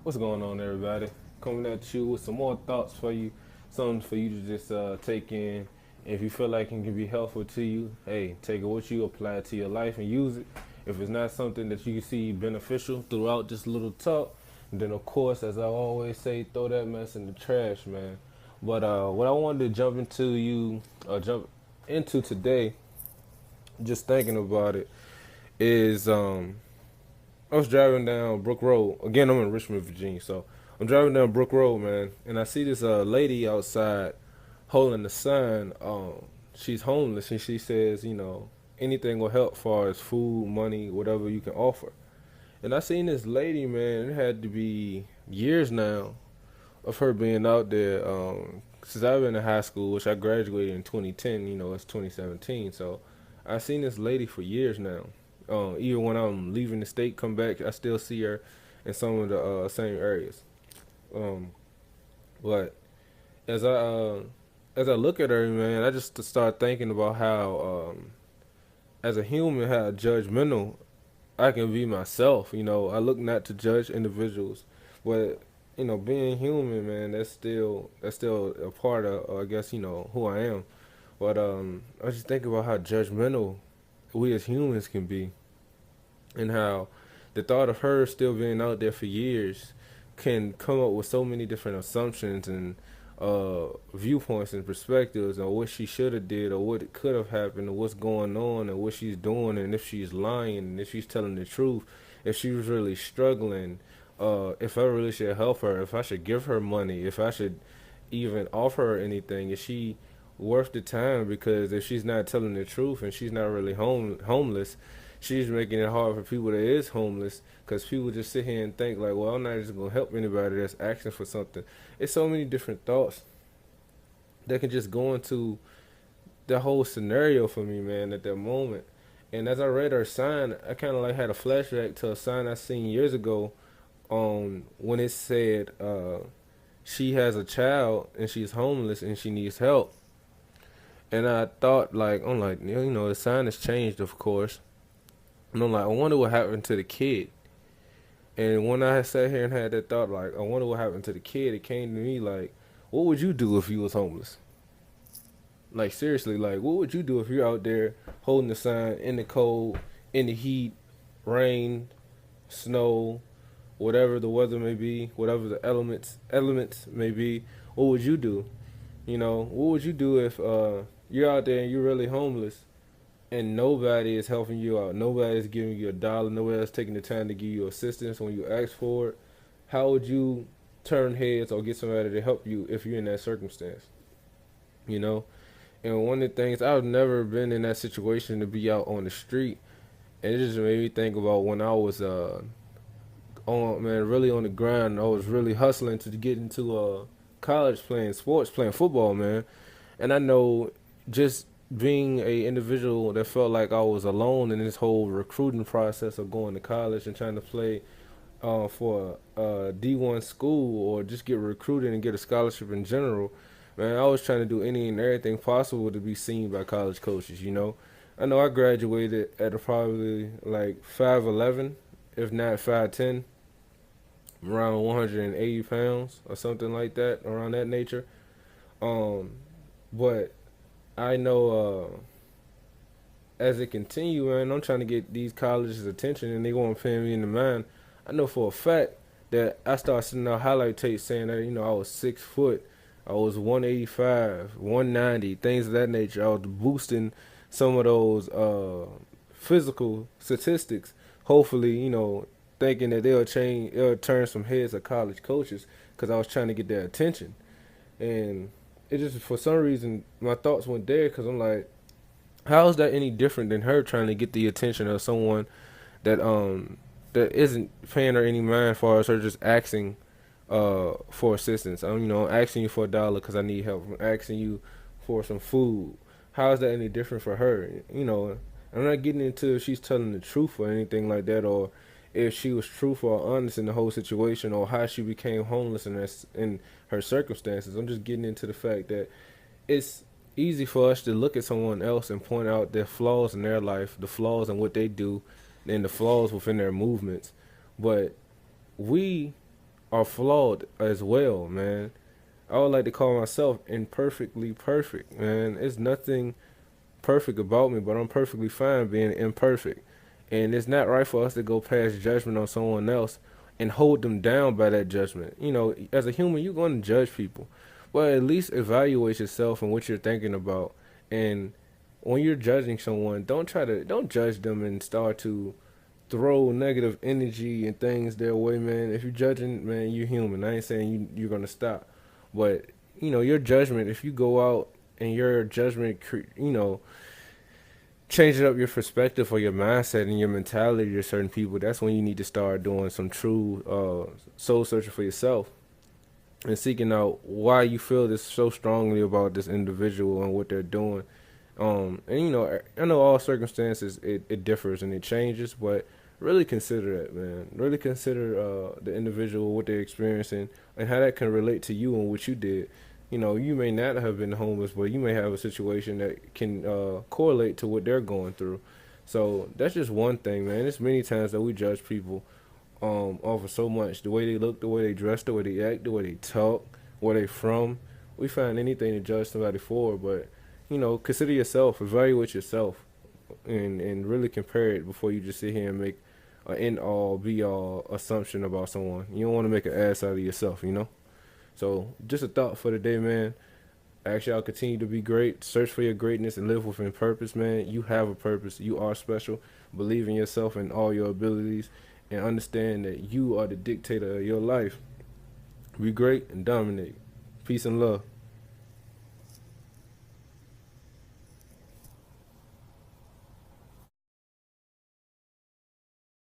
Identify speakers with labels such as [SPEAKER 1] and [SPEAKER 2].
[SPEAKER 1] What's going on, everybody? Coming at you with some more thoughts for you, something for you to just take in. If you feel like it can be helpful to you, hey, take it with you, apply it to your life, and use it. If it's not something that you can see beneficial throughout this little talk, then of course, as I always say, throw that mess in the trash, man. But what I wanted to jump into today, just thinking about it, is I was driving down Brook Road. Again, I'm in Richmond, Virginia, so I'm driving down Brook Road, man, and I see this lady outside holding a sign. She's homeless, and she says, anything will help, far as food, money, whatever you can offer. And I seen this lady, man. It had to be years now of her being out there. Since I've been in high school, which I graduated in 2010. It's 2017, so I've seen this lady for years now. Even when I'm leaving the state, come back, I still see her in some of the same areas. Um, but as I uh, as I look at her, man, I just start thinking about how, as a human, how judgmental I can be myself. I look not to judge individuals, but being human, man, that's still a part of, I guess, who I am. But I just think about how judgmental we as humans can be, and how the thought of her still being out there for years can come up with so many different assumptions and viewpoints and perspectives on what she should have did or what could have happened or what's going on and what she's doing and if she's lying and if she's telling the truth, if she was really struggling, if I really should help her, if I should give her money, if I should even offer her anything, is she worth the time? Because if she's not telling the truth and she's not really homeless, she's making it hard for people that is homeless, because people just sit here and think like, well, I'm not just gonna help anybody that's asking for something. It's so many different thoughts that can just go into the whole scenario for me, man, at that moment. And as I read her sign, I kind of like had a flashback to a sign I seen years ago, when it said, she has a child and she's homeless and she needs help. And I thought, like, I'm like, the sign has changed, of course. And I'm like, I wonder what happened to the kid. And when I sat here and had that thought, like, I wonder what happened to the kid, it came to me like, what would you do if you was homeless? Like, seriously, like, what would you do if you're out there holding the sign in the cold, in the heat, rain, snow, whatever the weather may be, whatever the elements may be? What would you do? What would you do if you're out there and you're really homeless and nobody is helping you out? Nobody is giving you a dollar. Nobody is taking the time to give you assistance when you ask for it. How would you turn heads or get somebody to help you if you're in that circumstance? You know? And one of the things, I've never been in that situation to be out on the street. And it just made me think about when I was really on the grind. I was really hustling to get into college, playing sports, playing football, man. And I know, just being a individual that felt like I was alone in this whole recruiting process of going to college and trying to play for a D1 school or just get recruited and get a scholarship in general. Man, I was trying to do any and everything possible to be seen by college coaches. I know I graduated at probably like 5'11", if not 5'10", around 180 pounds or something like that, around that nature. Um, but I know, as it continue, man, I'm trying to get these colleges' attention, and they want to pay me in the mind. I know for a fact that I started sending out highlight tapes saying that I was 6 foot, I was 185, 190, things of that nature. I was boosting some of those physical statistics. Hopefully, thinking that it'll turn some heads of college coaches, because I was trying to get their attention. And it just, for some reason, my thoughts went there, because I'm like, how is that any different than her trying to get the attention of someone that that isn't paying her any mind, as far as her just asking for assistance? I'm asking you for $1 because I need help. I'm asking you for some food. How is that any different for her? I'm not getting into if she's telling the truth or anything like that, or if she was truthful or honest in the whole situation, or how she became homeless in her circumstances. I'm just getting into the fact that it's easy for us to look at someone else and point out their flaws in their life, the flaws in what they do, and the flaws within their movements. But we are flawed as well, man. I would like to call myself imperfectly perfect, man. It's nothing perfect about me, but I'm perfectly fine being imperfect. And it's not right for us to go past judgment on someone else and hold them down by that judgment. You know, as a human, you're going to judge people. Well, at least evaluate yourself and what you're thinking about. And when you're judging someone, don't judge them and start to throw negative energy and things their way, man. If you're judging, man, you're human. I ain't saying you're gonna stop, but you know your judgment. If you go out and your judgment, changing up your perspective or your mindset and your mentality to certain people, that's when you need to start doing some true soul searching for yourself and seeking out why you feel this so strongly about this individual and what they're doing. And you know, I know all circumstances it differs and it changes, but really consider that, man. Really consider the individual, what they're experiencing, and how that can relate to you and what you did. You know, you may not have been homeless, but you may have a situation that can correlate to what they're going through. So that's just one thing, man. There's many times that we judge people off of so much. The way they look, the way they dress, the way they act, the way they talk, where they from. We find anything to judge somebody for, but you know, consider yourself, evaluate yourself, and really compare it before you just sit here and make an end all be all assumption about someone. You don't want to make an ass out of yourself, you know. So just a thought for the day, man. Actually, I'll continue to be great. Search for your greatness and live within purpose, man. You have a purpose. You are special. Believe in yourself and all your abilities, and understand that you are the dictator of your life. Be great and dominate. Peace and love.